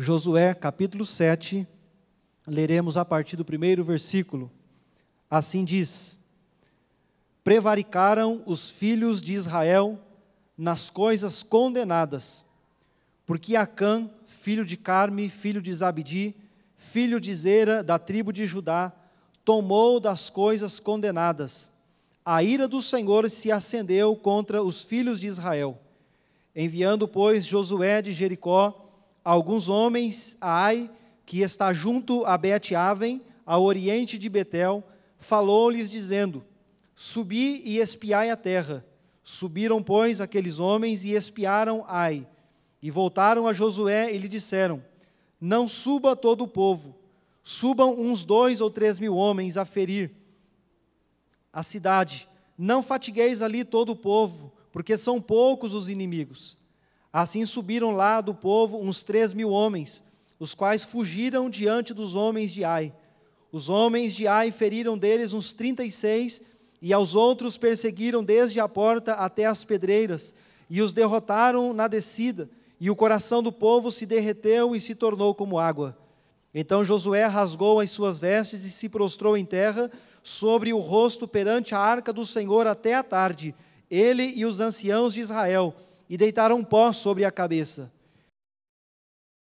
Josué capítulo 7, leremos a partir do primeiro versículo. Assim diz: prevaricaram os filhos de Israel nas coisas condenadas, porque Acã, filho de Carme, filho de Zabdi, filho de Zera, da tribo de Judá, tomou das coisas condenadas. A ira do Senhor se acendeu contra os filhos de Israel. Enviando, pois, Josué de Jericó alguns homens a Ai, que está junto a Bet-Aven, ao oriente de Betel, falou-lhes dizendo: subi e espiai a terra. Subiram, pois, aqueles homens e espiaram Ai. E voltaram a Josué e lhe disseram: não suba todo o povo, subam uns 2 ou 3 mil homens a ferir a cidade. Não fatigueis ali todo o povo, porque são poucos os inimigos. Assim subiram lá do povo uns 3 mil homens, os quais fugiram diante dos homens de Ai. Os homens de Ai feriram deles uns 36, e aos outros perseguiram desde a porta até as pedreiras, e os derrotaram na descida, e o coração do povo se derreteu e se tornou como água. Então Josué rasgou as suas vestes e se prostrou em terra, sobre o rosto perante a arca do Senhor até a tarde, ele e os anciãos de Israel, e deitaram pó sobre a cabeça.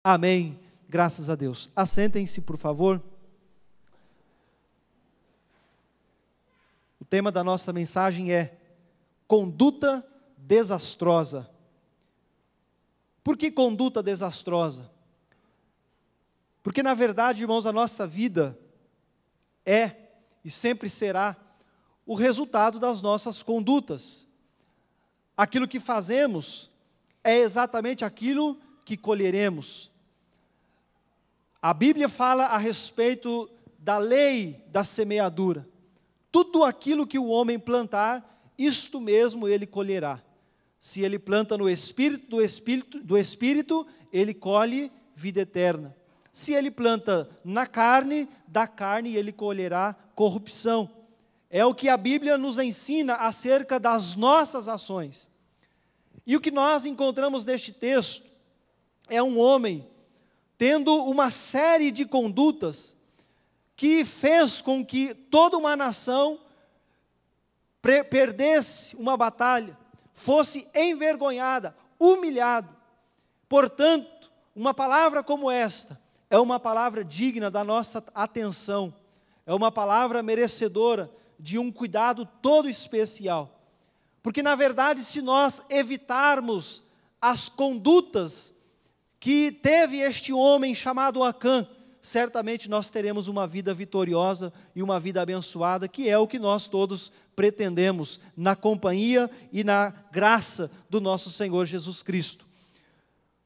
Amém. Graças a Deus. Assentem-se, por favor. O tema da nossa mensagem é conduta desastrosa. Por que conduta desastrosa? Porque, na verdade, irmãos, a nossa vida é e sempre será o resultado das nossas condutas. Aquilo que fazemos é exatamente aquilo que colheremos. A Bíblia fala a respeito da lei da semeadura. Tudo aquilo que o homem plantar, isto mesmo ele colherá. Se ele planta no Espírito, do Espírito, ele colhe vida eterna. Se ele planta na carne, da carne ele colherá corrupção. É o que a Bíblia nos ensina acerca das nossas ações. E o que nós encontramos neste texto é um homem tendo uma série de condutas que fez com que toda uma nação perdesse uma batalha, fosse envergonhada, humilhada. Portanto, uma palavra como esta é uma palavra digna da nossa atenção, é uma palavra merecedora de um cuidado todo especial. Porque, na verdade, se nós evitarmos as condutas que teve este homem chamado Acã, certamente nós teremos uma vida vitoriosa e uma vida abençoada, que é o que nós todos pretendemos, na companhia e na graça do nosso Senhor Jesus Cristo.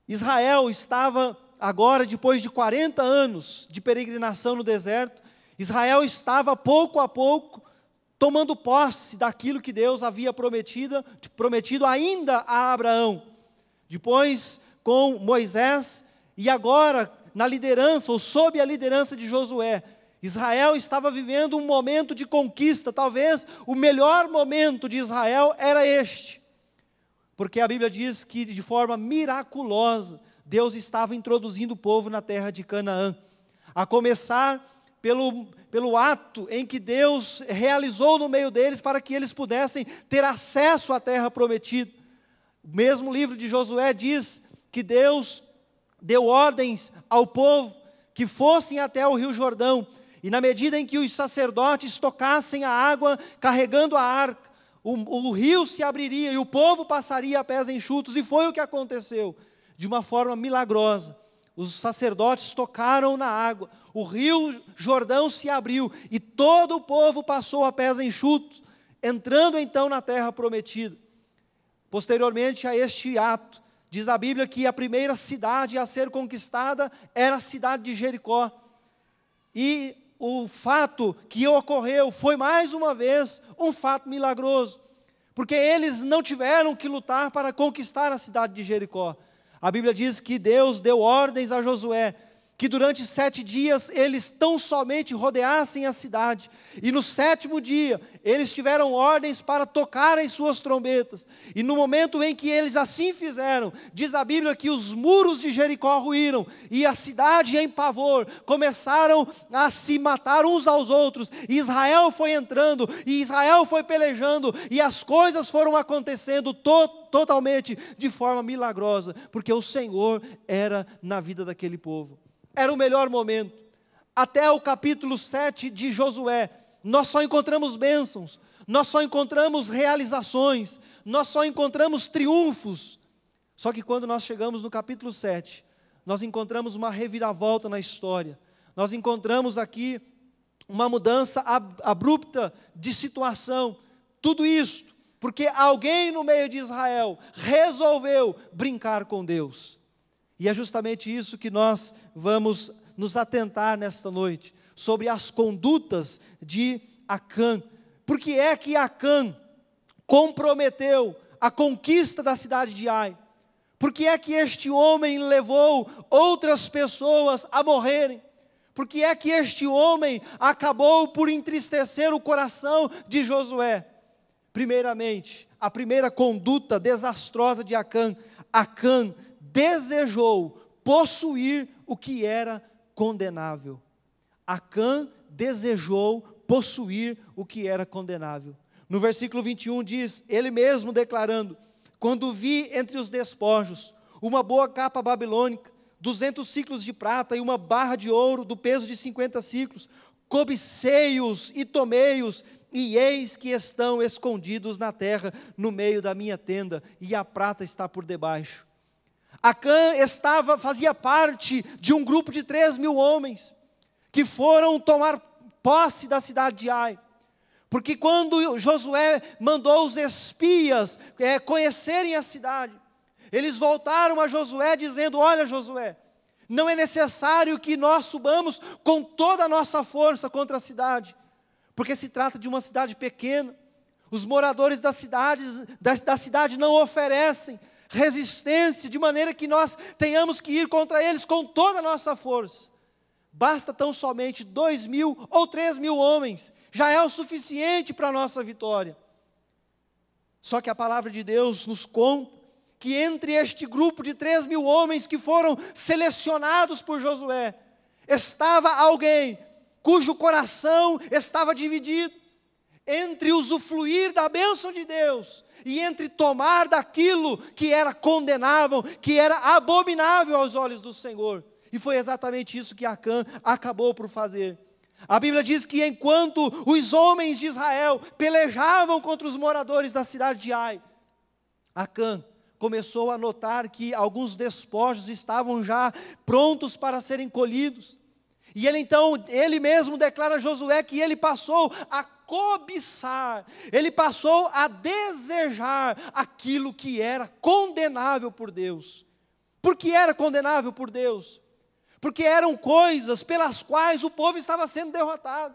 Israel estava agora, depois de 40 anos de peregrinação no deserto, Israel estava pouco a pouco tomando posse daquilo que Deus havia prometido ainda a Abraão. Depois com Moisés, e agora na liderança, ou sob a liderança de Josué, Israel estava vivendo um momento de conquista. Talvez o melhor momento de Israel era este, porque a Bíblia diz que de forma miraculosa, Deus estava introduzindo o povo na terra de Canaã, a começar pelo ato em que Deus realizou no meio deles para que eles pudessem ter acesso à terra prometida. O mesmo livro de Josué diz que Deus deu ordens ao povo que fossem até o rio Jordão, e na medida em que os sacerdotes tocassem a água carregando a arca, o rio se abriria e o povo passaria a pés enxutos, e foi o que aconteceu. De uma forma milagrosa, os sacerdotes tocaram na água, o rio Jordão se abriu, e todo o povo passou a pés enxutos, entrando então na terra prometida. Posteriormente a este ato, diz a Bíblia que a primeira cidade a ser conquistada era a cidade de Jericó. E o fato que ocorreu foi mais uma vez um fato milagroso, porque eles não tiveram que lutar para conquistar a cidade de Jericó. A Bíblia diz que Deus deu ordens a Josué que durante 7 dias eles tão somente rodeassem a cidade, e no 7º dia eles tiveram ordens para tocarem suas trombetas, e no momento em que eles assim fizeram, diz a Bíblia que os muros de Jericó ruíram, e a cidade em pavor, começaram a se matar uns aos outros, e Israel foi entrando, e Israel foi pelejando, e as coisas foram acontecendo totalmente de forma milagrosa, porque o Senhor era na vida daquele povo. Era o melhor momento. Até o capítulo 7 de Josué, nós só encontramos bênçãos, nós só encontramos realizações, nós só encontramos triunfos. Só que quando nós chegamos no capítulo 7, nós encontramos uma reviravolta na história. Nós encontramos aqui uma mudança abrupta de situação. Tudo isso porque alguém no meio de Israel resolveu brincar com Deus. E é justamente isso que nós vamos nos atentar nesta noite, sobre as condutas de Acã. Por que é que Acã comprometeu a conquista da cidade de Ai? Por que é que este homem levou outras pessoas a morrerem? Por que é que este homem acabou por entristecer o coração de Josué? Primeiramente, a primeira conduta desastrosa de Acã. Acã desejou possuir o que era condenável. Acã desejou possuir o que era condenável. No versículo 21 diz, ele mesmo declarando: quando vi entre os despojos uma boa capa babilônica, 200 siclos de prata e uma barra de ouro do peso de 50 siclos, cobicei-os e tomei-os, e eis que estão escondidos na terra, no meio da minha tenda, e a prata está por debaixo. Acã fazia parte de um grupo de 3.000 homens, que foram tomar posse da cidade de Ai. Porque quando Josué mandou os espias conhecerem a cidade, eles voltaram a Josué dizendo: olha, Josué, não é necessário que nós subamos com toda a nossa força contra a cidade, porque se trata de uma cidade pequena, os moradores da cidade não oferecem resistência, de maneira que nós tenhamos que ir contra eles com toda a nossa força. Basta tão somente 2.000 ou 3.000 homens, já é o suficiente para a nossa vitória. Só que a palavra de Deus nos conta que entre este grupo de 3.000 homens que foram selecionados por Josué, estava alguém cujo coração estava dividido entre usufruir da bênção de Deus e entre tomar daquilo que era condenável, que era abominável aos olhos do Senhor. E foi exatamente isso que Acã acabou por fazer. A Bíblia diz que enquanto os homens de Israel pelejavam contra os moradores da cidade de Ai, Acã começou a notar que alguns despojos estavam já prontos para serem colhidos. E ele mesmo declara a Josué que ele passou a cobiçar, ele passou a desejar aquilo que era condenável por Deus. Por que era condenável por Deus? Porque eram coisas pelas quais o povo estava sendo derrotado.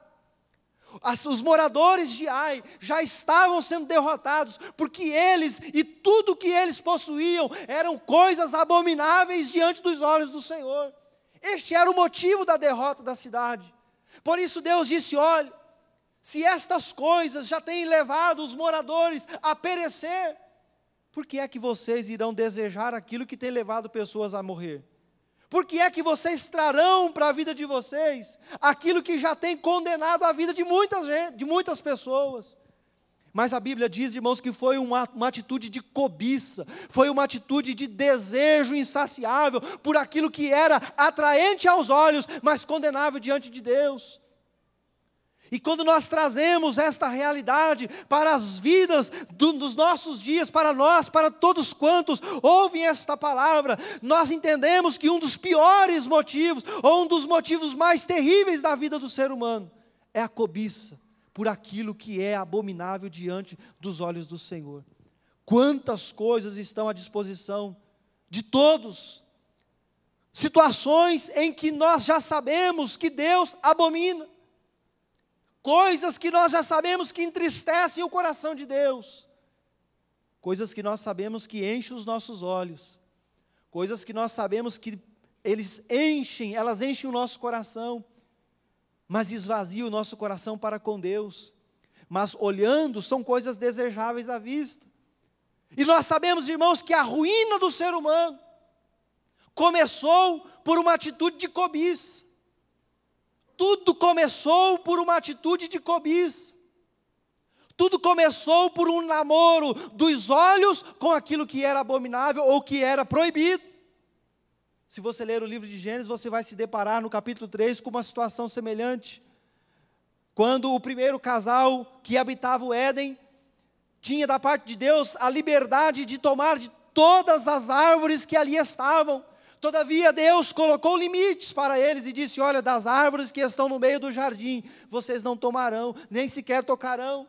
Os moradores de Ai já estavam sendo derrotados, porque eles e tudo que eles possuíam eram coisas abomináveis diante dos olhos do Senhor. Este era o motivo da derrota da cidade. Por isso Deus disse: olha, se estas coisas já têm levado os moradores a perecer, por que é que vocês irão desejar aquilo que tem levado pessoas a morrer? Por que é que vocês trarão para a vida de vocês aquilo que já tem condenado a vida de muitas pessoas? Mas a Bíblia diz, irmãos, que foi uma atitude de cobiça, foi uma atitude de desejo insaciável por aquilo que era atraente aos olhos, mas condenável diante de Deus. E quando nós trazemos esta realidade para as vidas dos nossos dias, para nós, para todos quantos ouvem esta palavra, nós entendemos que um dos piores motivos, ou um dos motivos mais terríveis da vida do ser humano, é a cobiça por aquilo que é abominável diante dos olhos do Senhor. Quantas coisas estão à disposição de todos, situações em que nós já sabemos que Deus abomina, coisas que nós já sabemos que entristecem o coração de Deus, coisas que nós sabemos que enchem os nossos olhos, coisas que nós sabemos que elas enchem o nosso coração, mas esvaziam o nosso coração para com Deus. Mas olhando, são coisas desejáveis à vista. E nós sabemos, irmãos, que a ruína do ser humano começou por uma atitude de cobiça. Tudo começou por uma atitude de cobiça. Tudo começou por um namoro dos olhos com aquilo que era abominável ou que era proibido. Se você ler o livro de Gênesis, você vai se deparar no capítulo 3 com uma situação semelhante. Quando o primeiro casal que habitava o Éden tinha da parte de Deus a liberdade de tomar de todas as árvores que ali estavam. Todavia Deus colocou limites para eles e disse: olha, das árvores que estão no meio do jardim, vocês não tomarão, nem sequer tocarão.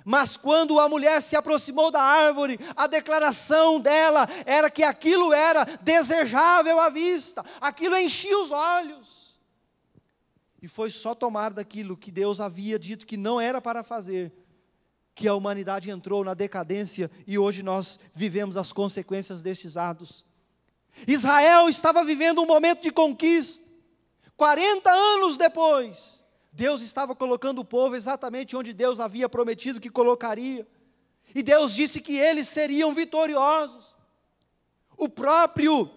Mas quando a mulher se aproximou da árvore, a declaração dela era que aquilo era desejável à vista, aquilo enchia os olhos. E foi só tomar daquilo que Deus havia dito que não era para fazer, que a humanidade entrou na decadência e hoje nós vivemos as consequências destes atos. Israel estava vivendo um momento de conquista. 40 anos depois, Deus estava colocando o povo exatamente onde Deus havia prometido que colocaria. E Deus disse que eles seriam vitoriosos. O próprio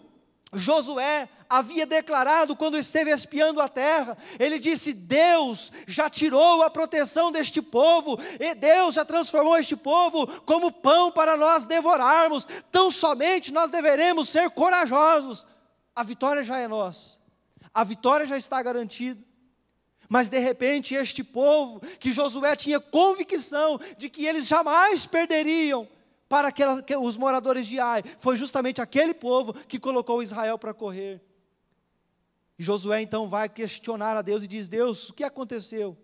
Josué havia declarado quando esteve espiando a terra, ele disse: Deus já tirou a proteção deste povo, e Deus já transformou este povo como pão para nós devorarmos, tão somente nós deveremos ser corajosos. A vitória já é nossa, a vitória já está garantida. Mas de repente este povo, que Josué tinha convicção de que eles jamais perderiam para os moradores de Ai, foi justamente aquele povo que colocou Israel para correr. E Josué então vai questionar a Deus e diz: Deus, o que aconteceu?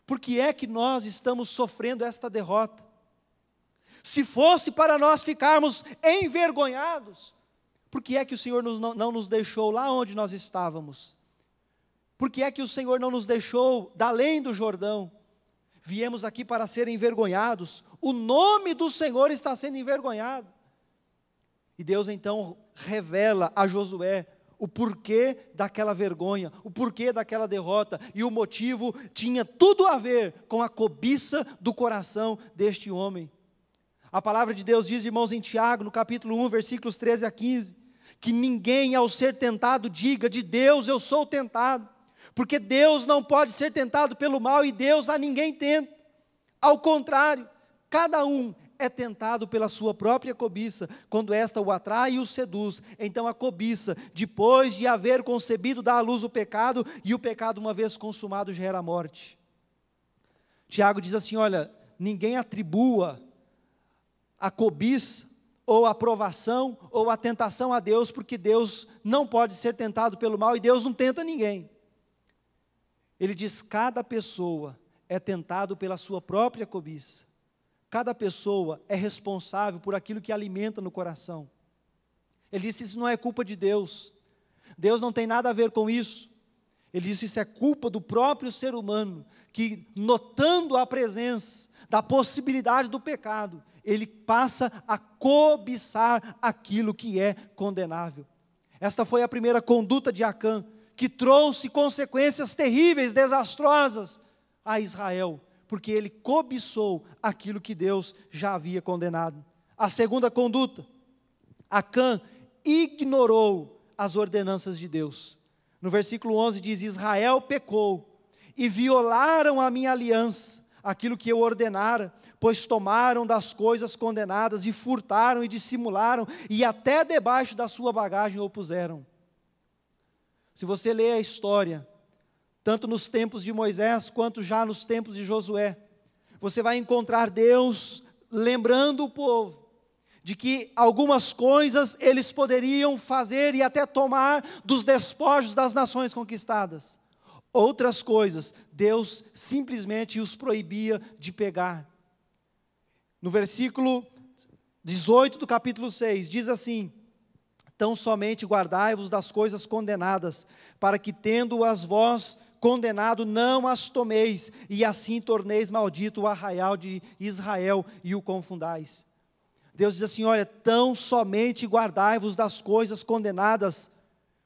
Por que é que nós estamos sofrendo esta derrota? Se fosse para nós ficarmos envergonhados, por que é que o Senhor não nos deixou lá onde nós estávamos? Por que é que o Senhor não nos deixou da além do Jordão? Viemos aqui para ser envergonhados, o nome do Senhor está sendo envergonhado. E Deus então revela a Josué o porquê daquela vergonha, o porquê daquela derrota, e o motivo tinha tudo a ver com a cobiça do coração deste homem. A palavra de Deus diz, irmãos, em Tiago, no capítulo 1, versículos 13 a 15, que ninguém ao ser tentado diga: de Deus eu sou tentado, porque Deus não pode ser tentado pelo mal e Deus a ninguém tenta. Ao contrário, cada um é tentado pela sua própria cobiça, quando esta o atrai e o seduz. Então a cobiça, depois de haver concebido, dá à luz o pecado, e o pecado, uma vez consumado, gera a morte. Tiago diz assim: olha, ninguém atribua a cobiça, ou a provação, ou a tentação a Deus, porque Deus não pode ser tentado pelo mal, e Deus não tenta ninguém. Ele diz: cada pessoa é tentado pela sua própria cobiça. Cada pessoa é responsável por aquilo que alimenta no coração. Ele disse: isso não é culpa de Deus. Deus não tem nada a ver com isso. Ele disse: isso é culpa do próprio ser humano, que, notando a presença da possibilidade do pecado, ele passa a cobiçar aquilo que é condenável. Esta foi a primeira conduta de Acã, que trouxe consequências terríveis, desastrosas a Israel, porque ele cobiçou aquilo que Deus já havia condenado. A segunda conduta: Acã ignorou as ordenanças de Deus. No versículo 11 diz: Israel pecou e violaram a minha aliança, aquilo que eu ordenara, pois tomaram das coisas condenadas e furtaram e dissimularam, e até debaixo da sua bagagem o puseram. Se você ler a história, tanto nos tempos de Moisés, quanto já nos tempos de Josué, você vai encontrar Deus lembrando o povo de que algumas coisas eles poderiam fazer e até tomar dos despojos das nações conquistadas. Outras coisas, Deus simplesmente os proibia de pegar. No versículo 18 do capítulo 6, diz assim: tão somente guardai-vos das coisas condenadas, para que, tendo-as vós condenado, não as tomeis, e assim torneis maldito o arraial de Israel e o confundais. Deus diz assim: olha, tão somente guardai-vos das coisas condenadas,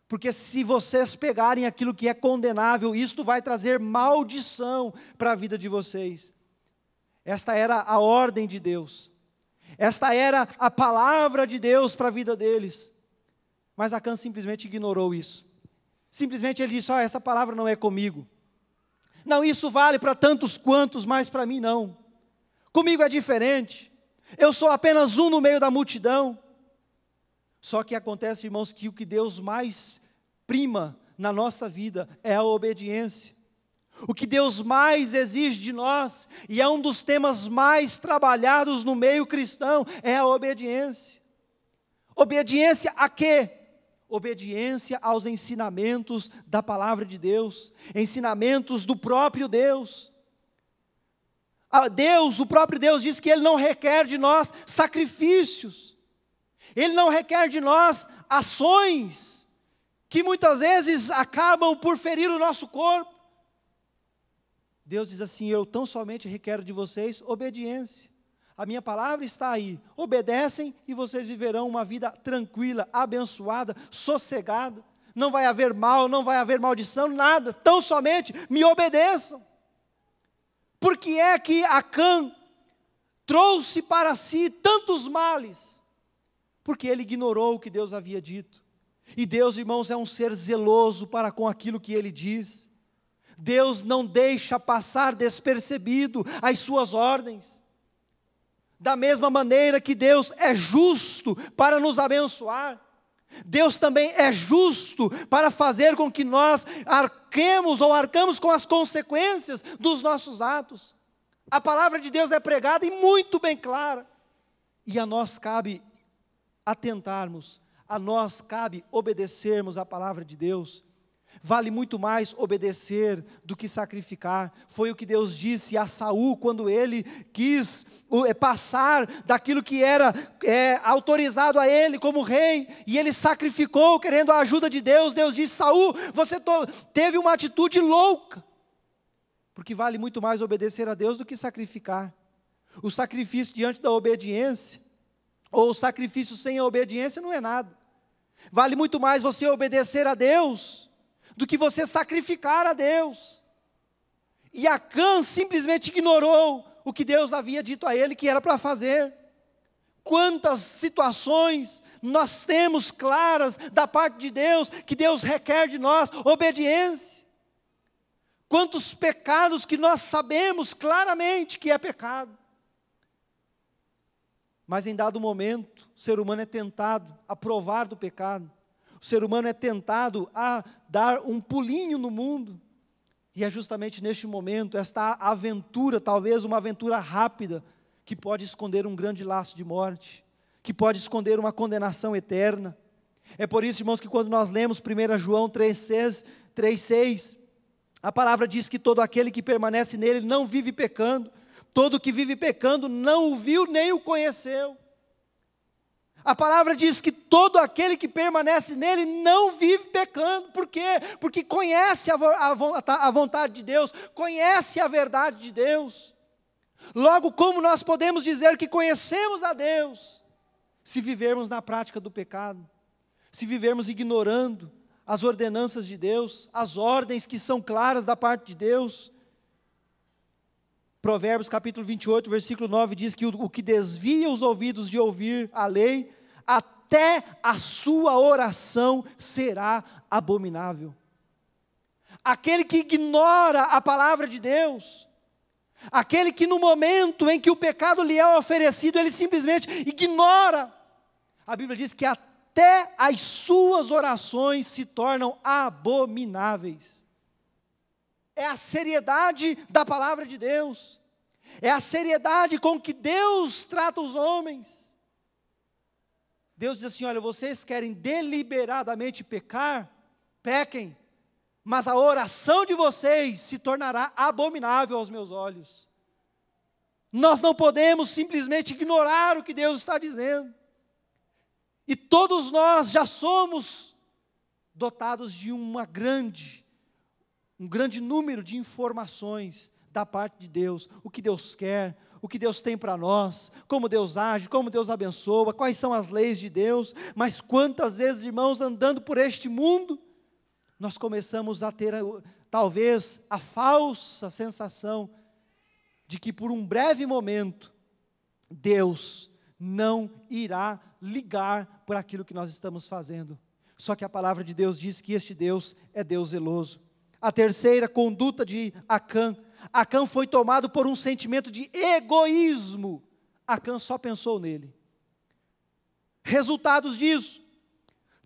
Porque se vocês pegarem aquilo que é condenável, isto vai trazer maldição para a vida de vocês. Esta era a ordem de Deus. Esta era a palavra de Deus para a vida deles. Mas Acã simplesmente ignorou isso. Simplesmente ele disse: essa palavra não é comigo. Não, isso vale para tantos quantos, mas para mim não. Comigo é diferente. Eu sou apenas um no meio da multidão. Só que acontece, irmãos, que o que Deus mais prima na nossa vida é a obediência. O que Deus mais exige de nós, e é um dos temas mais trabalhados no meio cristão, é a obediência. Obediência a quê? Obediência aos ensinamentos da palavra de Deus, ensinamentos do próprio Deus. Deus, o próprio Deus diz que Ele não requer de nós sacrifícios, Ele não requer de nós ações, que muitas vezes acabam por ferir o nosso corpo. Deus diz assim: eu tão somente requero de vocês obediência. A minha palavra está aí, obedecem e vocês viverão uma vida tranquila, abençoada, sossegada. Não vai haver mal, não vai haver maldição, nada, tão somente me obedeçam. Por que é que Acã trouxe para si tantos males? Porque ele ignorou o que Deus havia dito. E Deus, irmãos, é um ser zeloso para com aquilo que Ele diz. Deus não deixa passar despercebido as suas ordens. Da mesma maneira que Deus é justo para nos abençoar, Deus também é justo para fazer com que nós arcamos com as consequências dos nossos atos. A palavra de Deus é pregada e muito bem clara. E a nós cabe atentarmos, a nós cabe obedecermos a palavra de Deus. Vale muito mais obedecer do que sacrificar. Foi o que Deus disse a Saul quando ele quis passar daquilo que era autorizado a ele como rei, e ele sacrificou querendo a ajuda de Deus. Deus disse: Saul, você teve uma atitude louca, porque vale muito mais obedecer a Deus do que sacrificar. O sacrifício diante da obediência, ou o sacrifício sem a obediência, não é nada. Vale muito mais você obedecer a Deus do que você sacrificar a Deus. E Acã simplesmente ignorou o que Deus havia dito a ele que era para fazer. Quantas situações nós temos claras da parte de Deus, que Deus requer de nós obediência. Quantos pecados que nós sabemos claramente que é pecado. Mas em dado momento, o ser humano é tentado a provar do pecado. O ser humano é tentado a dar um pulinho no mundo. E é justamente neste momento, esta aventura, talvez uma aventura rápida, que pode esconder um grande laço de morte, que pode esconder uma condenação eterna. É por isso, irmãos, que quando nós lemos 1 João 3,6, a palavra diz que todo aquele que permanece nele não vive pecando. Todo que vive pecando não o viu nem o conheceu. A palavra diz que todo aquele que permanece nele não vive pecando. Por quê? Porque conhece a vontade de Deus, conhece a verdade de Deus. Logo, como nós podemos dizer que conhecemos a Deus, se vivermos na prática do pecado, se vivermos ignorando as ordenanças de Deus, as ordens que são claras da parte de Deus? Provérbios capítulo 28, versículo 9 diz que o que desvia os ouvidos de ouvir a lei, até a sua oração será abominável. Aquele que ignora a palavra de Deus, aquele que no momento em que o pecado lhe é oferecido, ele simplesmente ignora. A Bíblia diz que até as suas orações se tornam abomináveis. É a seriedade da palavra de Deus. É a seriedade com que Deus trata os homens. Deus diz assim: olha, vocês querem deliberadamente pecar? Pequem. Mas a oração de vocês se tornará abominável aos meus olhos. Nós não podemos simplesmente ignorar o que Deus está dizendo. E todos nós já somos dotados de um grande número de informações da parte de Deus, o que Deus quer, o que Deus tem para nós, como Deus age, como Deus abençoa, quais são as leis de Deus, mas quantas vezes, irmãos, andando por este mundo, nós começamos a ter, talvez, a falsa sensação de que por um breve momento, Deus não irá ligar por aquilo que nós estamos fazendo. Só que a palavra de Deus diz que este Deus é Deus zeloso. A terceira conduta de Acã. Acã foi tomado por um sentimento de egoísmo. Acã só pensou nele. Resultados disso: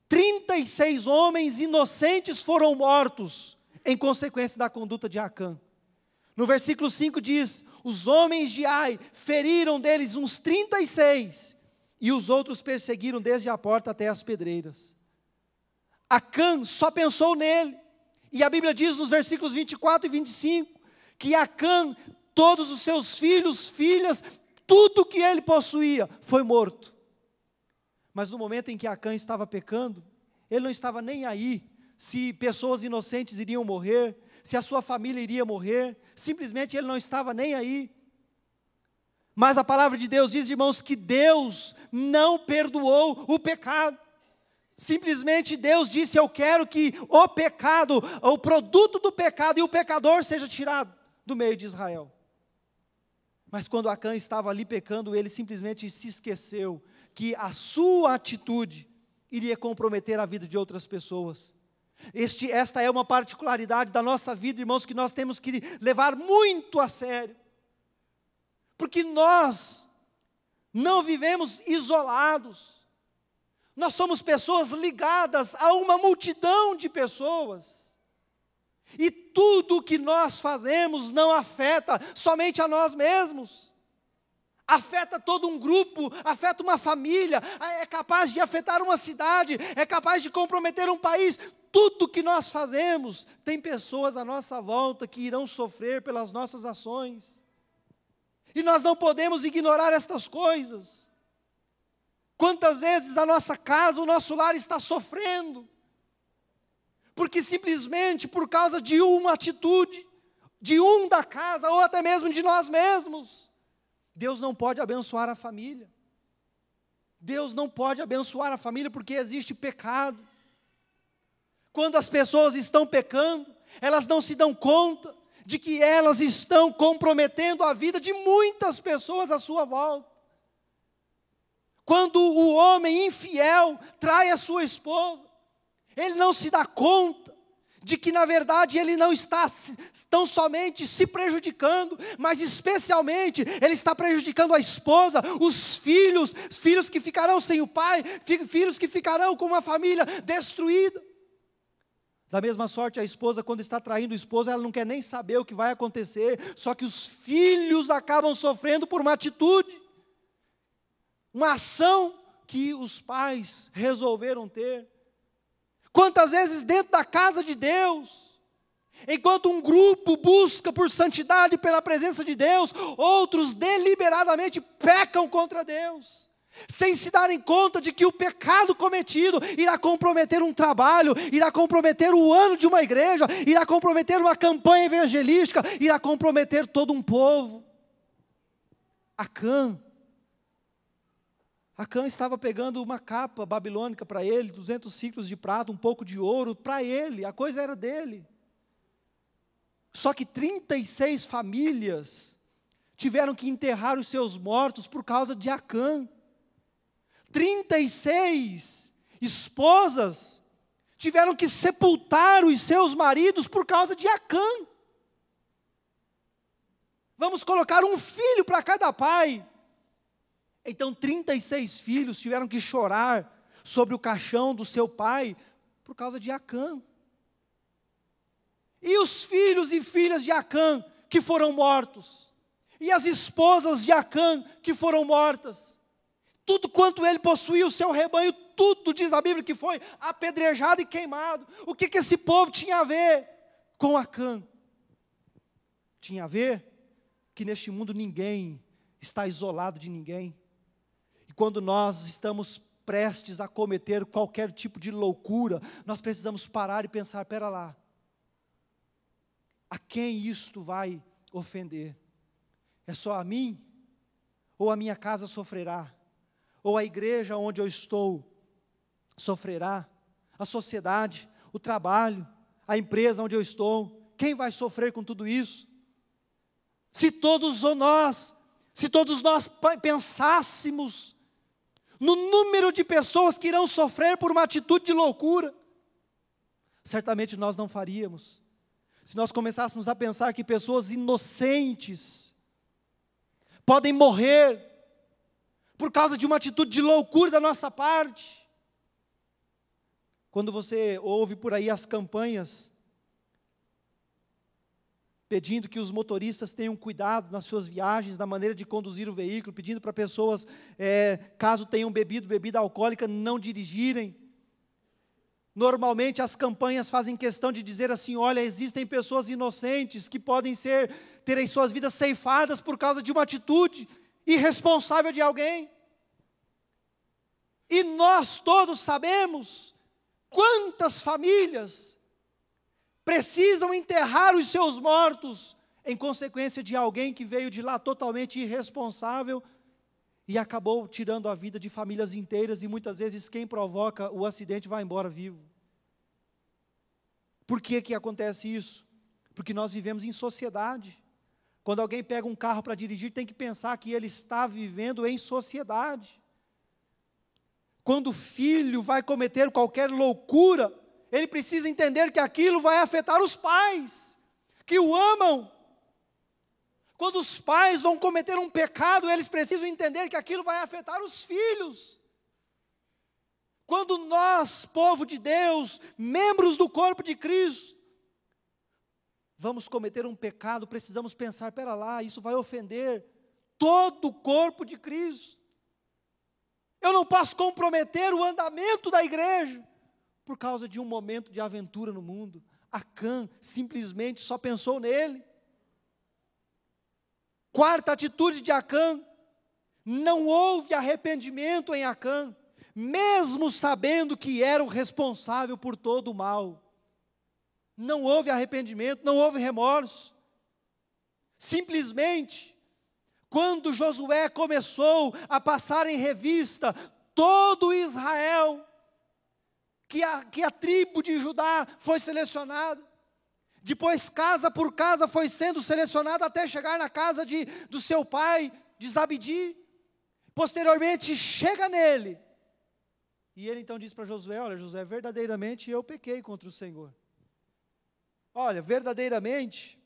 36 homens inocentes foram mortos em consequência da conduta de Acã. No versículo 5 diz: os homens de Ai feriram deles uns 36, e os outros perseguiram desde a porta até as pedreiras. Acã só pensou nele, e a Bíblia diz nos versículos 24 e 25, que Acã, todos os seus filhos, filhas, tudo que ele possuía, foi morto. Mas no momento em que Acã estava pecando, ele não estava nem aí, se pessoas inocentes iriam morrer, se a sua família iria morrer, simplesmente ele não estava nem aí. Mas a palavra de Deus diz, irmãos, que Deus não perdoou o pecado. Simplesmente Deus disse: eu quero que o pecado, o produto do pecado e o pecador seja tirado do meio de Israel. Mas quando Acã estava ali pecando, ele simplesmente se esqueceu que a sua atitude iria comprometer a vida de outras pessoas. Esta é uma particularidade da nossa vida, irmãos, que nós temos que levar muito a sério. Porque nós não vivemos isolados. Nós somos pessoas ligadas a uma multidão de pessoas. E tudo o que nós fazemos não afeta somente a nós mesmos. Afeta todo um grupo, afeta uma família, é capaz de afetar uma cidade, é capaz de comprometer um país. Tudo que nós fazemos, tem pessoas à nossa volta que irão sofrer pelas nossas ações. E nós não podemos ignorar estas coisas. Quantas vezes a nossa casa, o nosso lar está sofrendo, porque simplesmente por causa de uma atitude, de um da casa, ou até mesmo de nós mesmos, Deus não pode abençoar a família. Deus não pode abençoar a família porque existe pecado. Quando as pessoas estão pecando, elas não se dão conta de que elas estão comprometendo a vida de muitas pessoas à sua volta. Quando o homem infiel trai a sua esposa, ele não se dá conta de que na verdade ele não está tão somente se prejudicando, mas especialmente ele está prejudicando a esposa, os filhos que ficarão sem o pai, filhos que ficarão com uma família destruída. Da mesma sorte, a esposa, quando está traindo o esposo, ela não quer nem saber o que vai acontecer, só que os filhos acabam sofrendo por uma atitude, uma ação que os pais resolveram ter. Quantas vezes dentro da casa de Deus, enquanto um grupo busca por santidade pela presença de Deus, outros deliberadamente pecam contra Deus, sem se darem conta de que o pecado cometido irá comprometer um trabalho, irá comprometer o ano de uma igreja, irá comprometer uma campanha evangelística, irá comprometer todo um povo. Acã estava pegando uma capa babilônica para ele, 200 ciclos de prata, um pouco de ouro, para ele, a coisa era dele. Só que 36 famílias tiveram que enterrar os seus mortos por causa de Acã. 36 esposas tiveram que sepultar os seus maridos por causa de Acã. Vamos colocar um filho para cada pai. Então 36 filhos tiveram que chorar sobre o caixão do seu pai por causa de Acã. E os filhos e filhas de Acã que foram mortos, e as esposas de Acã que foram mortas, tudo quanto ele possuía, o seu rebanho, tudo diz a Bíblia que foi apedrejado e queimado. O que esse povo tinha a ver com Acã? Tinha a ver que neste mundo ninguém está isolado de ninguém. E quando nós estamos prestes a cometer qualquer tipo de loucura, nós precisamos parar e pensar: espera lá, a quem isto vai ofender? É só a mim ou a minha casa sofrerá, ou a igreja onde eu estou sofrerá, a sociedade, o trabalho, a empresa onde eu estou, quem vai sofrer com tudo isso? Se todos nós pensássemos no número de pessoas que irão sofrer por uma atitude de loucura, certamente nós não faríamos. Se nós começássemos a pensar que pessoas inocentes podem morrer por causa de uma atitude de loucura da nossa parte. Quando você ouve por aí as campanhas pedindo que os motoristas tenham cuidado nas suas viagens, na maneira de conduzir o veículo, pedindo para pessoas, caso tenham bebido bebida alcoólica, não dirigirem. Normalmente as campanhas fazem questão de dizer assim: olha, existem pessoas inocentes que podem terem suas vidas ceifadas por causa de uma atitude irresponsável de alguém. E nós todos sabemos quantas famílias precisam enterrar os seus mortos em consequência de alguém que veio de lá totalmente irresponsável e acabou tirando a vida de famílias inteiras, e muitas vezes quem provoca o acidente vai embora vivo. Por que que acontece isso? Porque nós vivemos em sociedade. Quando alguém pega um carro para dirigir, tem que pensar que ele está vivendo em sociedade. Quando o filho vai cometer qualquer loucura, ele precisa entender que aquilo vai afetar os pais, que o amam. Quando os pais vão cometer um pecado, eles precisam entender que aquilo vai afetar os filhos. Quando nós, povo de Deus, membros do corpo de Cristo, vamos cometer um pecado, precisamos pensar: pera lá, isso vai ofender todo o corpo de Cristo. Eu não posso comprometer o andamento da igreja por causa de um momento de aventura no mundo. Acã simplesmente só pensou nele. Quarta atitude de Acã: não houve arrependimento em Acã, mesmo sabendo que era o responsável por todo o mal. Não houve arrependimento, não houve remorso. Simplesmente, quando Josué começou a passar em revista todo Israel, que a tribo de Judá foi selecionada, depois casa por casa foi sendo selecionada até chegar na casa do seu pai, de Zabdi. Posteriormente chega nele, e ele então diz para Josué: olha, Josué, verdadeiramente eu pequei contra o Senhor. Olha, verdadeiramente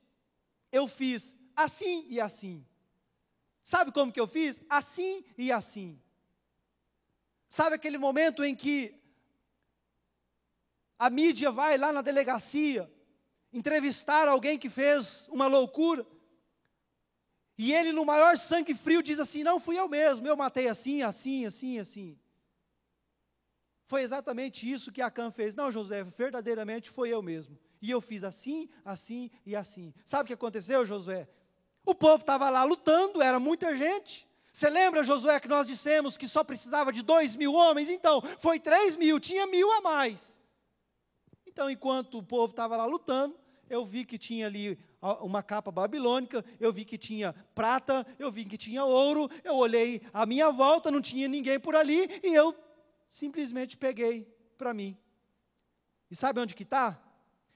eu fiz assim e assim. Sabe como que eu fiz? Assim e assim. Sabe aquele momento em que a mídia vai lá na delegacia entrevistar alguém que fez uma loucura, e ele, no maior sangue frio, diz assim: não, fui eu mesmo, eu matei assim, assim, assim, assim. Foi exatamente isso que Acã fez. Não, Josué, verdadeiramente foi eu mesmo, e eu fiz assim, assim e assim. Sabe o que aconteceu, Josué? O povo estava lá lutando, era muita gente. Você lembra, Josué, que nós dissemos que só precisava de 2.000 homens? Então, foi 3.000, tinha 1.000 a mais. Então, enquanto o povo estava lá lutando, eu vi que tinha ali uma capa babilônica, eu vi que tinha prata, eu vi que tinha ouro, eu olhei à minha volta, não tinha ninguém por ali, e eu simplesmente peguei para mim. E sabe onde que está?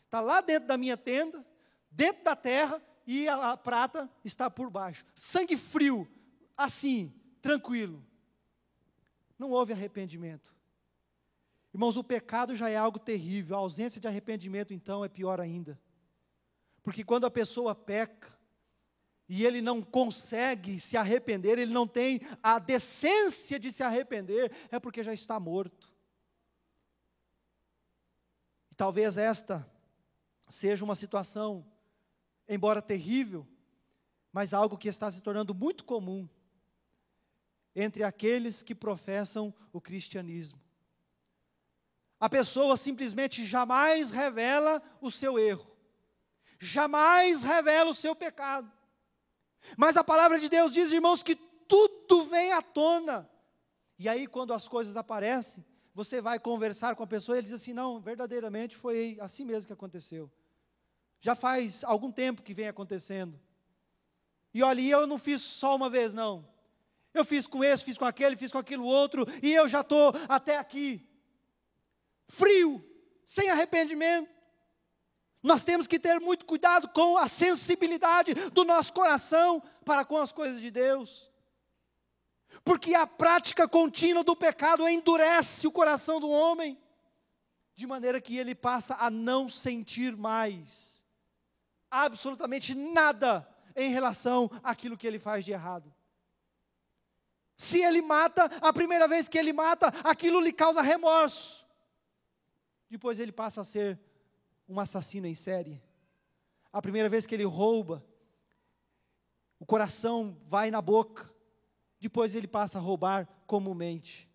Está lá dentro da minha tenda, dentro da terra, e a prata está por baixo. Sangue frio, assim, tranquilo. Não houve arrependimento. Irmãos, o pecado já é algo terrível, a ausência de arrependimento, então, é pior ainda. Porque quando a pessoa peca, e ele não consegue se arrepender, ele não tem a decência de se arrepender, é porque já está morto. E talvez esta seja uma situação, embora terrível, mas algo que está se tornando muito comum entre aqueles que professam o cristianismo. A pessoa simplesmente jamais revela o seu erro, jamais revela o seu pecado. Mas a palavra de Deus diz, irmãos, que tudo vem à tona. E aí, quando as coisas aparecem, você vai conversar com a pessoa e ele diz assim: não, verdadeiramente foi assim mesmo que aconteceu. Já faz algum tempo que vem acontecendo. E olha, eu não fiz só uma vez, não. Eu fiz com esse, fiz com aquele, fiz com aquilo outro, e eu já estou até aqui. Frio, sem arrependimento. Nós temos que ter muito cuidado com a sensibilidade do nosso coração para com as coisas de Deus. Porque a prática contínua do pecado endurece o coração do homem, de maneira que ele passa a não sentir mais absolutamente nada em relação àquilo que ele faz de errado. Se ele mata, a primeira vez que ele mata, aquilo lhe causa remorso. Depois ele passa a ser um assassino em série. A primeira vez que ele rouba, o coração vai na boca. Depois ele passa a roubar comumente.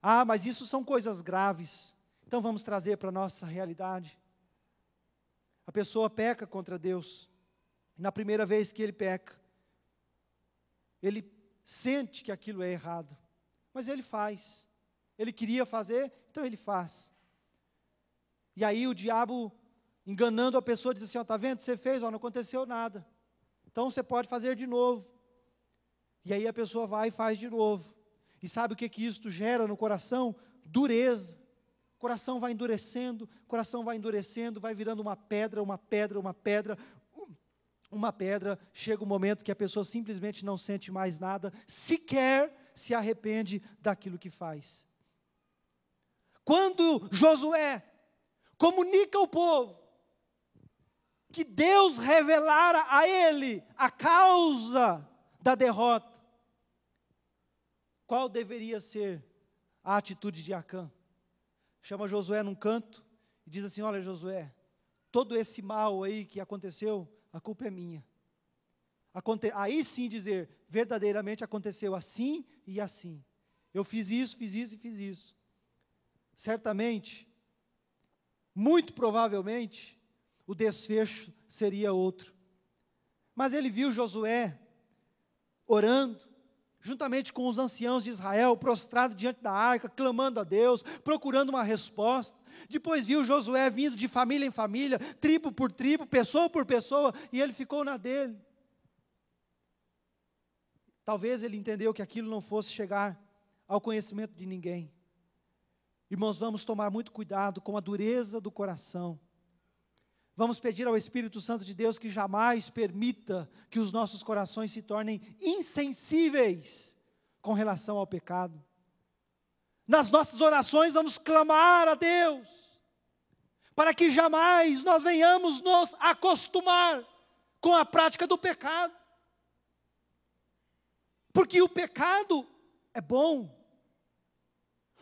Ah, mas isso são coisas graves. Então vamos trazer para a nossa realidade. A pessoa peca contra Deus. E na primeira vez que ele peca, ele sente que aquilo é errado. Mas ele faz. Ele queria fazer, então ele faz. E aí o diabo, enganando a pessoa, diz assim, está vendo, você fez, não aconteceu nada. Então você pode fazer de novo. E aí a pessoa vai e faz de novo. E sabe o que isso gera no coração? Dureza. O coração vai endurecendo, vai virando uma pedra, chega um momento que a pessoa simplesmente não sente mais nada, sequer se arrepende daquilo que faz. Quando Josué comunica ao povo que Deus revelara a ele a causa da derrota, qual deveria ser a atitude de Acã? Chama Josué num canto e diz assim, olha Josué, todo esse mal aí que aconteceu, a culpa é minha. Aí sim dizer, verdadeiramente aconteceu assim e assim. Eu fiz isso e fiz isso. Certamente, muito provavelmente, o desfecho seria outro. Mas ele viu Josué orando, juntamente com os anciãos de Israel, prostrado diante da arca, clamando a Deus, procurando uma resposta. Depois viu Josué vindo de família em família, tribo por tribo, pessoa por pessoa, e ele ficou na dele. Talvez ele entendeu que aquilo não fosse chegar ao conhecimento de ninguém. Irmãos, vamos tomar muito cuidado com a dureza do coração. Vamos pedir ao Espírito Santo de Deus que jamais permita que os nossos corações se tornem insensíveis com relação ao pecado. Nas nossas orações vamos clamar a Deus, para que jamais nós venhamos nos acostumar com a prática do pecado. Porque o pecado é bom.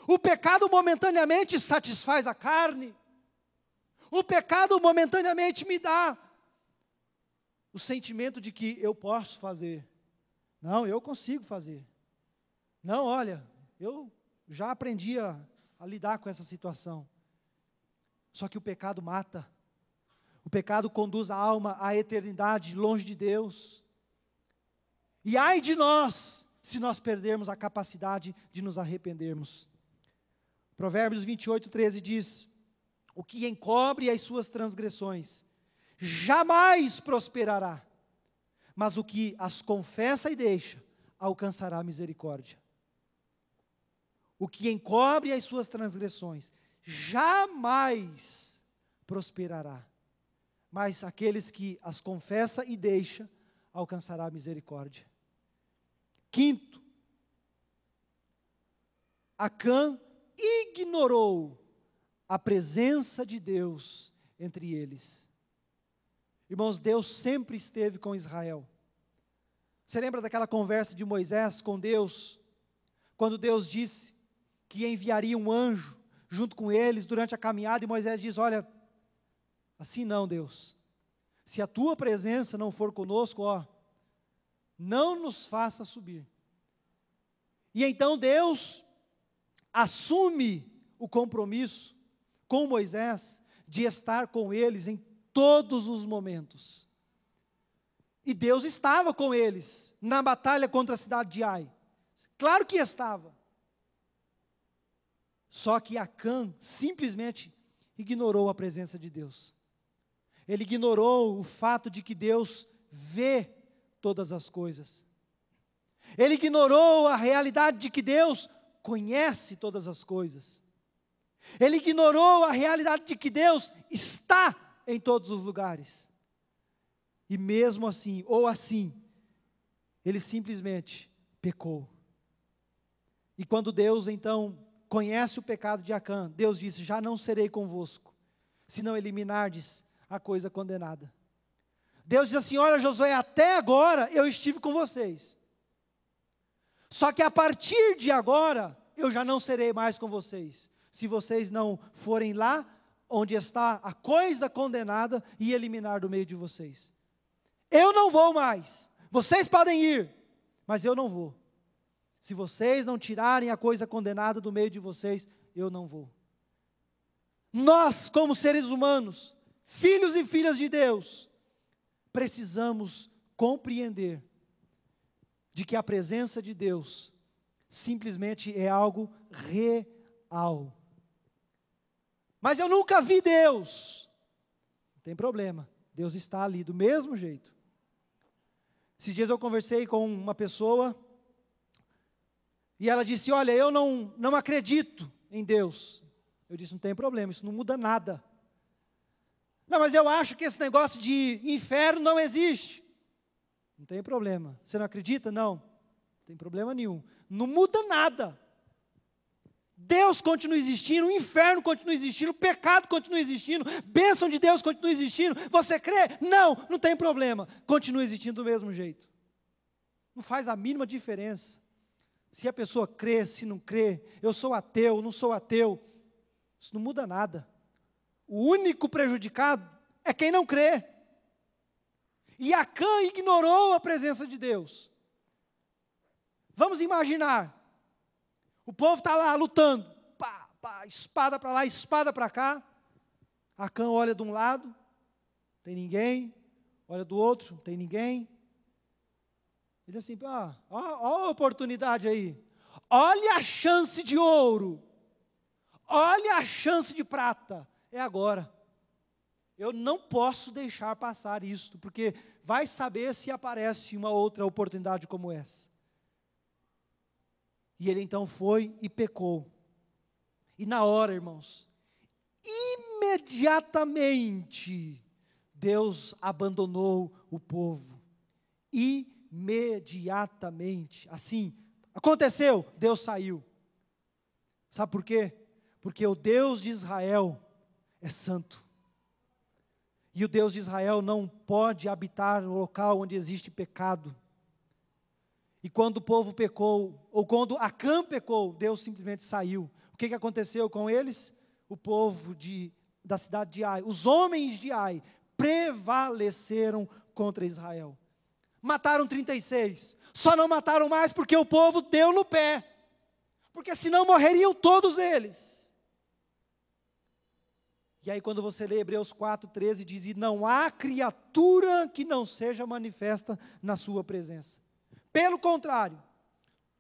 O pecado momentaneamente satisfaz a carne. O pecado momentaneamente me dá o sentimento de que eu posso fazer. Não, eu consigo fazer. Não, olha, eu já aprendi a lidar com essa situação. Só que o pecado mata. O pecado conduz a alma à eternidade, longe de Deus. E ai de nós, se nós perdermos a capacidade de nos arrependermos. Provérbios 28:13 diz, o que encobre as suas transgressões, jamais prosperará, mas o que as confessa e deixa, alcançará misericórdia. O que encobre as suas transgressões, jamais prosperará, mas aqueles que as confessa e deixa, alcançará misericórdia. Quinto, Acã ignorou a presença de Deus entre eles. Irmãos, Deus sempre esteve com Israel. Você lembra daquela conversa de Moisés com Deus, quando Deus disse que enviaria um anjo junto com eles durante a caminhada, e Moisés diz, olha, assim não, Deus, se a tua presença não for conosco, não nos faça subir. E então Deus assume o compromisso com Moisés de estar com eles em todos os momentos. E Deus estava com eles na batalha contra a cidade de Ai. Claro que estava. Só que Acã simplesmente ignorou a presença de Deus. Ele ignorou o fato de que Deus vê todas as coisas. Ele ignorou a realidade de que Deus conhece todas as coisas. Ele ignorou a realidade de que Deus está em todos os lugares. E mesmo assim, ou assim, ele simplesmente pecou. E quando Deus então conhece o pecado de Acã, Deus disse: já não serei convosco, se não eliminardes a coisa condenada. Deus diz assim: olha, Josué, até agora eu estive com vocês. Só que a partir de agora, eu já não serei mais com vocês, se vocês não forem lá onde está a coisa condenada e eliminar do meio de vocês. Eu não vou mais, vocês podem ir, mas eu não vou. Se vocês não tirarem a coisa condenada do meio de vocês, eu não vou. Nós, como seres humanos, filhos e filhas de Deus, precisamos compreender de que a presença de Deus simplesmente é algo real. Mas eu nunca vi Deus. Não tem problema, Deus está ali do mesmo jeito. Esses dias eu conversei com uma pessoa e ela disse: olha, eu não acredito em Deus. Eu disse: não tem problema, isso não muda nada. Não, mas eu acho que esse negócio de inferno não existe. Não tem problema. Você não acredita? Não. Não tem problema nenhum. Não muda nada. Deus continua existindo, o inferno continua existindo, o pecado continua existindo, bênção de Deus continua existindo. Você crê? Não, não tem problema. Continua existindo do mesmo jeito. Não faz a mínima diferença. Se a pessoa crê, se não crê, eu sou ateu, não sou ateu. Isso não muda nada. O único prejudicado é quem não crê. E Acã ignorou a presença de Deus. Vamos imaginar, o povo está lá lutando, pá, pá, espada para lá, espada para cá. Acã olha de um lado, não tem ninguém, olha do outro, não tem ninguém. Ele diz assim: olha a oportunidade aí, olha a chance de ouro, olha a chance de prata, é agora. Eu não posso deixar passar isto, porque vai saber se aparece uma outra oportunidade como essa. E ele então foi e pecou. E na hora, irmãos, imediatamente, Deus abandonou o povo. Imediatamente. Assim, aconteceu, Deus saiu. Sabe por quê? Porque o Deus de Israel é santo. E o Deus de Israel não pode habitar no local onde existe pecado. E quando o povo pecou, ou quando Acã pecou, Deus simplesmente saiu. O que aconteceu com eles? O povo da cidade de Ai, os homens de Ai, prevaleceram contra Israel. Mataram 36. Só não mataram mais porque o povo deu no pé. Porque senão morreriam todos eles. E aí quando você lê Hebreus 4:13, diz: e não há criatura que não seja manifesta na sua presença. Pelo contrário,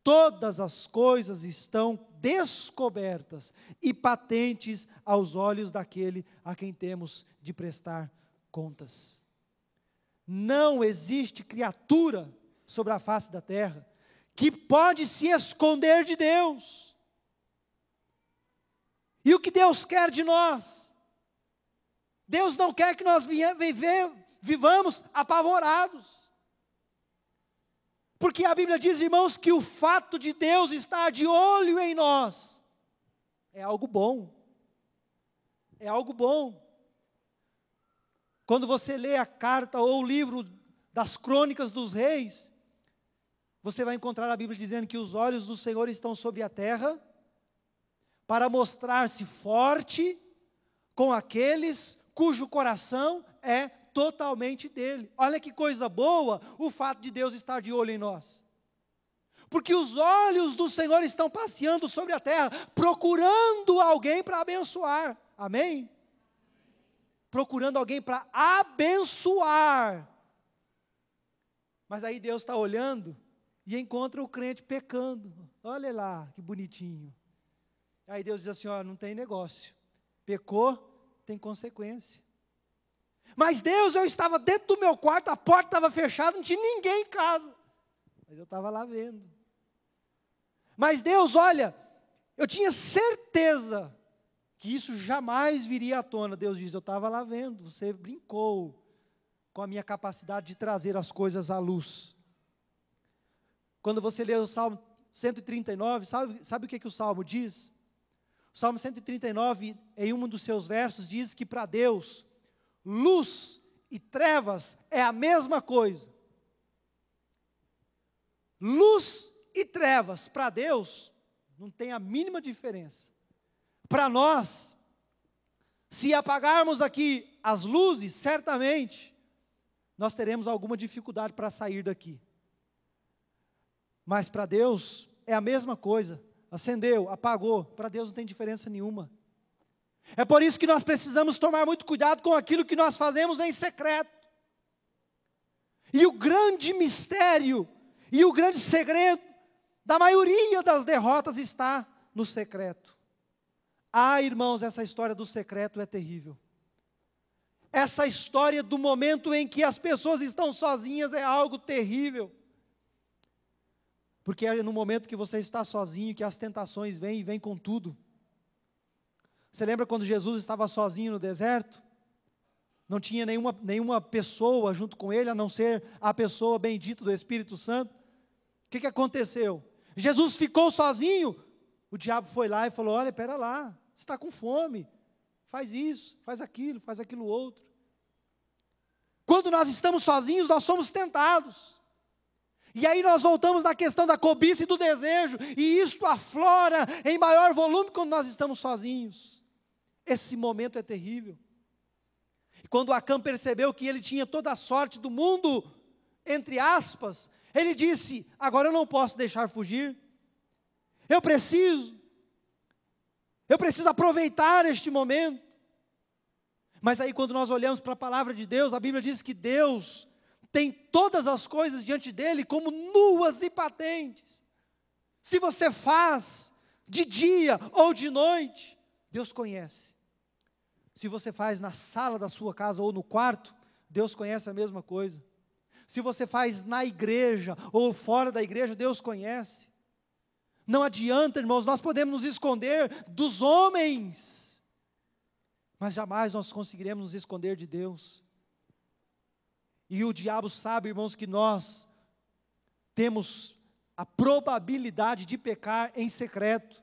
todas as coisas estão descobertas e patentes aos olhos daquele a quem temos de prestar contas. Não existe criatura sobre a face da terra que pode se esconder de Deus. E o que Deus quer de nós? Deus não quer que nós vivamos apavorados. Porque a Bíblia diz, irmãos, que o fato de Deus estar de olho em nós é algo bom. É algo bom. Quando você lê a carta ou o livro das crônicas dos reis, você vai encontrar a Bíblia dizendo que os olhos do Senhor estão sobre a terra para mostrar-se forte com aqueles cujo coração é totalmente dele. Olha que coisa boa o fato de Deus estar de olho em nós. Porque os olhos do Senhor estão passeando sobre a terra, procurando alguém para abençoar. Amém? Procurando alguém para abençoar. Mas aí Deus está olhando e encontra o crente pecando. Olha lá, que bonitinho. Aí Deus diz assim: ó, não tem negócio. Pecou, tem consequência. Mas Deus, eu estava dentro do meu quarto, a porta estava fechada, não tinha ninguém em casa. Mas eu estava lá vendo. Mas Deus, olha, eu tinha certeza que isso jamais viria à tona. Deus diz, eu estava lá vendo, você brincou com a minha capacidade de trazer as coisas à luz. Quando você lê o Salmo 139, sabe o que o Salmo diz? O Salmo 139, em um dos seus versos, diz que para Deus, luz e trevas é a mesma coisa. Luz e trevas, para Deus, não tem a mínima diferença. Para nós, se apagarmos aqui as luzes, certamente, nós teremos alguma dificuldade para sair daqui. Mas para Deus, é a mesma coisa. Acendeu, apagou, para Deus não tem diferença nenhuma. É por isso que nós precisamos tomar muito cuidado com aquilo que nós fazemos em secreto. E o grande mistério, e o grande segredo, da maioria das derrotas está no secreto. Ah, irmãos, essa história do secreto é terrível. Essa história do momento em que as pessoas estão sozinhas é algo terrível. Porque é no momento que você está sozinho que as tentações vêm e vêm com tudo. Você lembra quando Jesus estava sozinho no deserto? Não tinha nenhuma pessoa junto com ele, a não ser a pessoa bendita do Espírito Santo. O que aconteceu? Jesus ficou sozinho, o diabo foi lá e falou, olha, espera lá, você está com fome, faz isso, faz aquilo outro. Quando nós estamos sozinhos, nós somos tentados. E aí nós voltamos na questão da cobiça e do desejo, e isto aflora em maior volume quando nós estamos sozinhos. Esse momento é terrível. E quando Acã percebeu que ele tinha toda a sorte do mundo, entre aspas, ele disse, agora eu não posso deixar fugir, eu preciso aproveitar este momento. Mas aí quando nós olhamos para a palavra de Deus, a Bíblia diz que Deus tem todas as coisas diante dele como nuas e patentes. Se você faz de dia ou de noite, Deus conhece. Se você faz na sala da sua casa ou no quarto, Deus conhece a mesma coisa. Se você faz na igreja ou fora da igreja, Deus conhece. Não adianta, irmãos, nós podemos nos esconder dos homens, mas jamais nós conseguiremos nos esconder de Deus. E o diabo sabe, irmãos, que nós temos a probabilidade de pecar em secreto.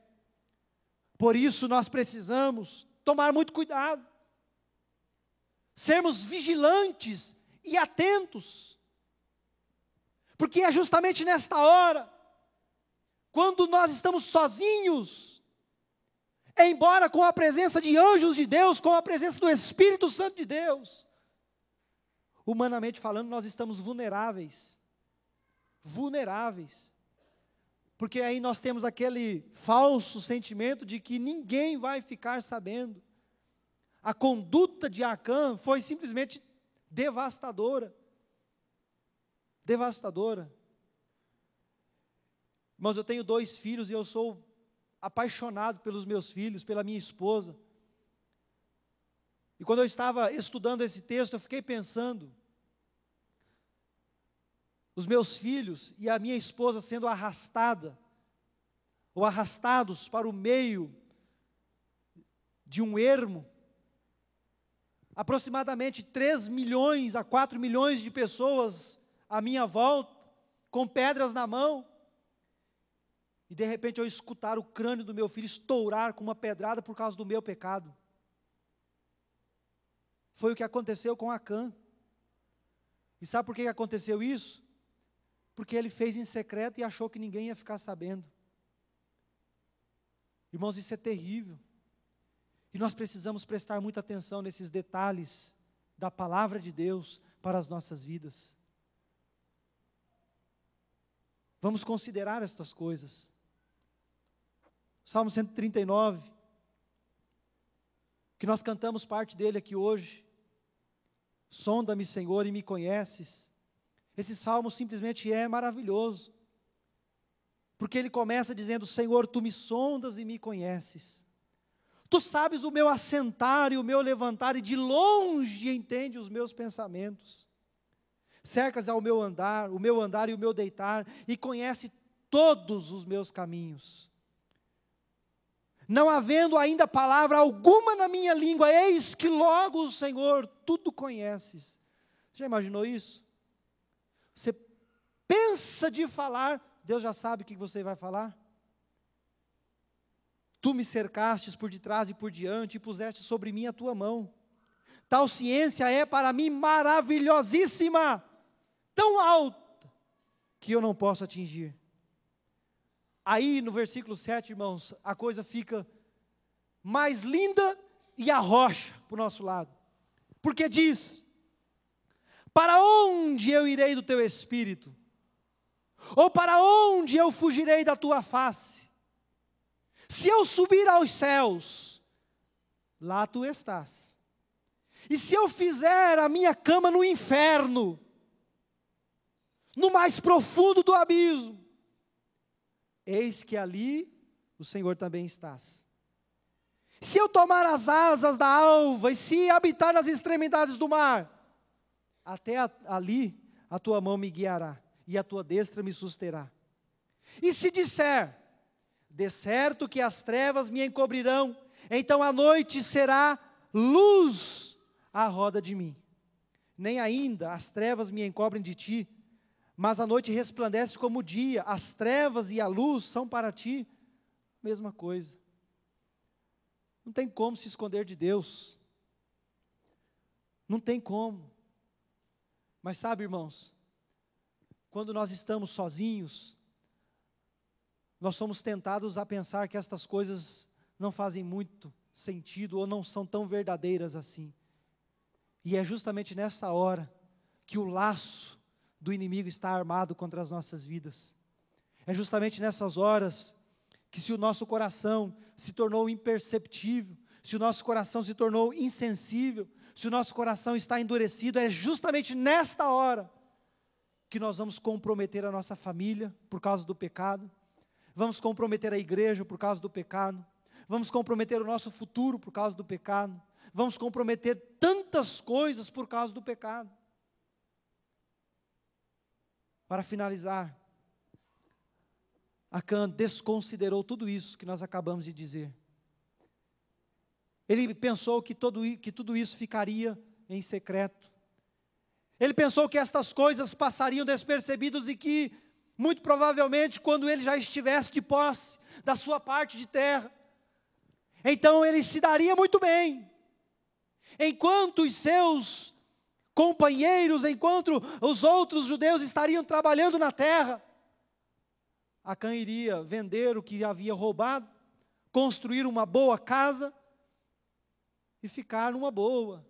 Por isso nós precisamos tomar muito cuidado, sermos vigilantes e atentos, porque é justamente nesta hora, quando nós estamos sozinhos, embora com a presença de anjos de Deus, com a presença do Espírito Santo de Deus, humanamente falando, nós estamos vulneráveis, porque aí nós temos aquele falso sentimento de que ninguém vai ficar sabendo. A conduta de Acã foi simplesmente devastadora. Mas eu tenho 2 filhos e eu sou apaixonado pelos meus filhos, pela minha esposa. E quando eu estava estudando esse texto, eu fiquei pensando, os meus filhos e a minha esposa sendo arrastados para o meio de um ermo, aproximadamente 3 milhões a 4 milhões de pessoas à minha volta, com pedras na mão, e de repente eu escutar o crânio do meu filho estourar com uma pedrada por causa do meu pecado. Foi o que aconteceu com Acã. E sabe por que aconteceu isso? Porque ele fez em secreto e achou que ninguém ia ficar sabendo. Irmãos, isso é terrível. E nós precisamos prestar muita atenção nesses detalhes da palavra de Deus para as nossas vidas. Vamos considerar estas coisas. Salmo 139, que nós cantamos parte dele aqui hoje. Sonda-me, Senhor, e me conheces. Esse salmo simplesmente é maravilhoso, porque ele começa dizendo, Senhor, Tu me sondas e me conheces. Tu sabes o meu assentar e o meu levantar, e de longe entende os meus pensamentos. cercas ao meu andar e o meu deitar, e conhece todos os meus caminhos. Não havendo ainda palavra alguma na minha língua, eis que logo o Senhor tudo conheces. Já imaginou isso? Você pensa de falar, Deus já sabe o que você vai falar? Tu me cercastes por detrás e por diante, e puseste sobre mim a tua mão. Tal ciência é para mim maravilhosíssima, tão alta, que eu não posso atingir. Aí no versículo 7, irmãos, a coisa fica mais linda e arrocha para o nosso lado. Porque diz: para onde eu irei do teu espírito? Ou para onde eu fugirei da tua face? Se eu subir aos céus, lá tu estás. E se eu fizer a minha cama no inferno, no mais profundo do abismo, eis que ali o Senhor também estás. Se eu tomar as asas da alva, e se habitar nas extremidades do mar, até ali a tua mão me guiará, e a tua destra me susterá. E se disser, de certo que as trevas me encobrirão, então a noite será luz à roda de mim. Nem ainda as trevas me encobrem de ti, mas a noite resplandece como o dia, as trevas e a luz são para ti a mesma coisa. Não tem como se esconder de Deus. Não tem como. Mas sabe, irmãos, quando nós estamos sozinhos, nós somos tentados a pensar que estas coisas não fazem muito sentido ou não são tão verdadeiras assim. E é justamente nessa hora que o laço do inimigo está armado contra as nossas vidas. É justamente nessas horas que, se o nosso coração se tornou imperceptível, se o nosso coração se tornou insensível, se o nosso coração está endurecido, é justamente nesta hora que nós vamos comprometer a nossa família por causa do pecado, vamos comprometer a igreja por causa do pecado, vamos comprometer o nosso futuro por causa do pecado, vamos comprometer tantas coisas por causa do pecado. Para finalizar, Acã desconsiderou tudo isso que nós acabamos de dizer. Ele pensou que tudo isso ficaria em secreto. Ele pensou que estas coisas passariam despercebidas e que, muito provavelmente, quando ele já estivesse de posse da sua parte de terra, então ele se daria muito bem. Enquanto os seus companheiros, enquanto os outros judeus estariam trabalhando na terra, Acã iria vender o que havia roubado, construir uma boa casa e ficar numa boa.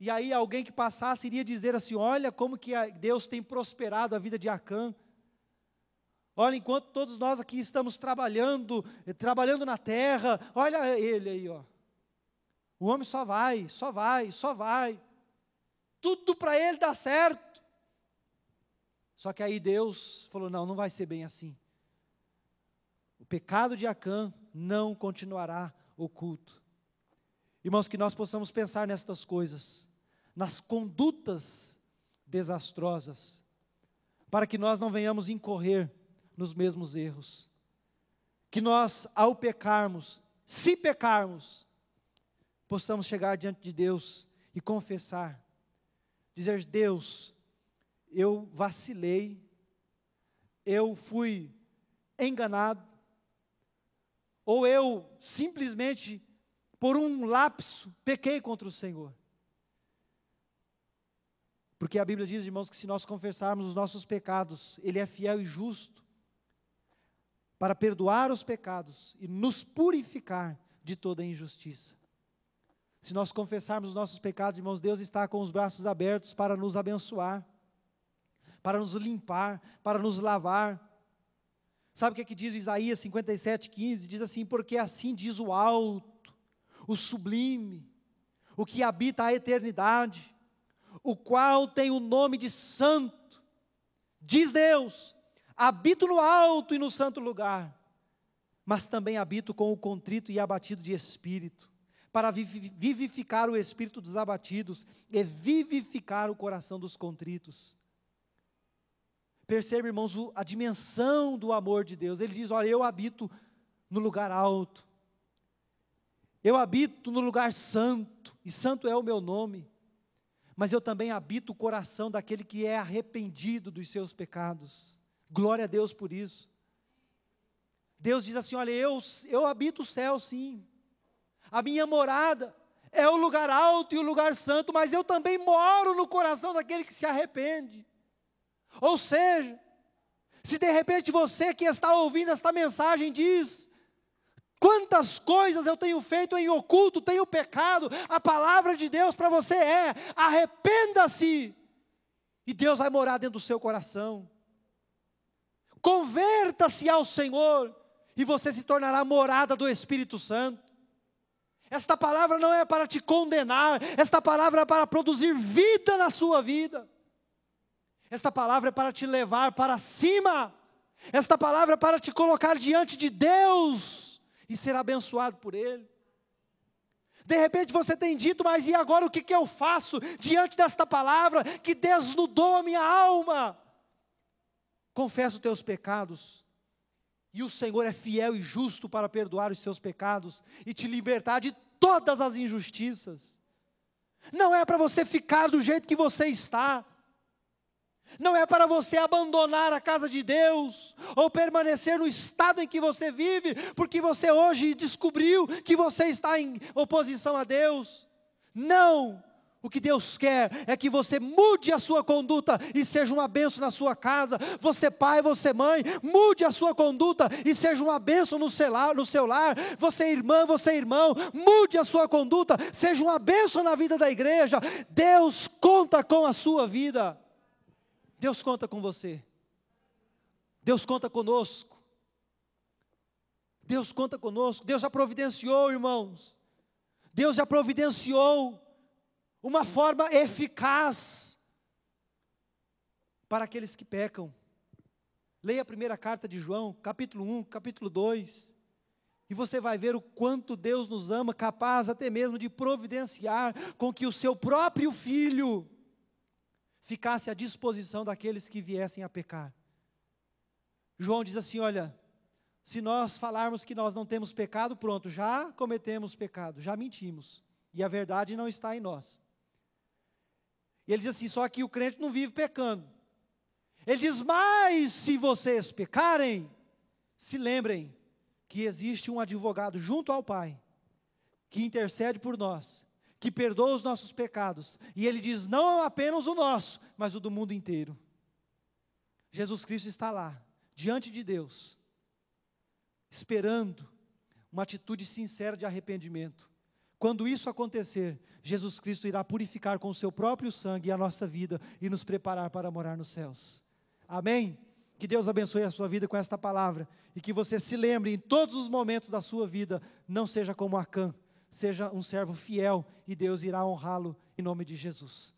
E aí alguém que passasse iria dizer assim: olha como que Deus tem prosperado a vida de Acã. Olha, enquanto todos nós aqui estamos trabalhando na terra, olha ele aí, ó. O homem só vai. Tudo para ele dá certo. Só que aí Deus falou: não vai ser bem assim. O pecado de Acã não continuará oculto. Irmãos, que nós possamos pensar nestas coisas, nas condutas desastrosas, para que nós não venhamos incorrer nos mesmos erros. Que nós, ao pecarmos, se pecarmos, possamos chegar diante de Deus e confessar, dizer: Deus, eu vacilei, eu fui enganado, ou eu simplesmente, por um lapso, pequei contra o Senhor. Porque a Bíblia diz, irmãos, que se nós confessarmos os nossos pecados, Ele é fiel e justo para perdoar os pecados e nos purificar de toda injustiça. Se nós confessarmos os nossos pecados, irmãos, Deus está com os braços abertos para nos abençoar, para nos limpar, para nos lavar. Sabe o que diz Isaías 57:15? Diz assim: porque assim diz o alto, o sublime, o que habita a eternidade, o qual tem o nome de santo. Diz Deus: habito no alto e no santo lugar, mas também habito com o contrito e abatido de espírito, para vivificar o espírito dos abatidos e vivificar o coração dos contritos. Perceba, irmãos, a dimensão do amor de Deus. Ele diz, olha, eu habito no lugar alto, eu habito no lugar santo, e santo é o meu nome, mas eu também habito o coração daquele que é arrependido dos seus pecados. Glória a Deus por isso. Deus diz assim, olha, eu habito o céu sim, a minha morada é o lugar alto e o lugar santo, mas eu também moro no coração daquele que se arrepende. Ou seja, se de repente você que está ouvindo esta mensagem diz, quantas coisas eu tenho feito em oculto, tenho pecado, a palavra de Deus para você é, arrependa-se, e Deus vai morar dentro do seu coração. Converta-se ao Senhor, e você se tornará morada do Espírito Santo. Esta palavra não é para te condenar, esta palavra é para produzir vida na sua vida. Esta palavra é para te levar para cima. Esta palavra é para te colocar diante de Deus e ser abençoado por Ele. De repente você tem dito, mas e agora o que eu faço diante desta palavra que desnudou a minha alma? Confessa os teus pecados, e o Senhor é fiel e justo para perdoar os seus pecados e te libertar de todas as injustiças. Não é para você ficar do jeito que você está, não é para você abandonar a casa de Deus, ou permanecer no estado em que você vive, porque você hoje descobriu que você está em oposição a Deus. Não! O que Deus quer é que você mude a sua conduta e seja uma bênção na sua casa. Você pai, você mãe, mude a sua conduta e seja uma bênção no seu lar. Você irmã, você irmão, mude a sua conduta, seja uma bênção na vida da igreja. Deus conta com a sua vida. Deus conta com você. Deus conta conosco. Deus conta conosco. Deus já providenciou, irmãos. Deus já providenciou uma forma eficaz para aqueles que pecam. Leia a primeira carta de João, capítulo 1, capítulo 2, e você vai ver o quanto Deus nos ama, capaz até mesmo de providenciar com que o seu próprio Filho ficasse à disposição daqueles que viessem a pecar. João diz assim, olha, se nós falarmos que nós não temos pecado, pronto, já cometemos pecado, já mentimos, e a verdade não está em nós. E ele diz assim, só que o crente não vive pecando. Ele diz, mas se vocês pecarem, se lembrem que existe um advogado junto ao Pai, que intercede por nós, que perdoa os nossos pecados, e ele diz, não apenas o nosso, mas o do mundo inteiro. Jesus Cristo está lá, diante de Deus, esperando uma atitude sincera de arrependimento. Quando isso acontecer, Jesus Cristo irá purificar com o seu próprio sangue a nossa vida e nos preparar para morar nos céus. Amém? Que Deus abençoe a sua vida com esta palavra, e que você se lembre em todos os momentos da sua vida, não seja como Acã, seja um servo fiel, e Deus irá honrá-lo em nome de Jesus.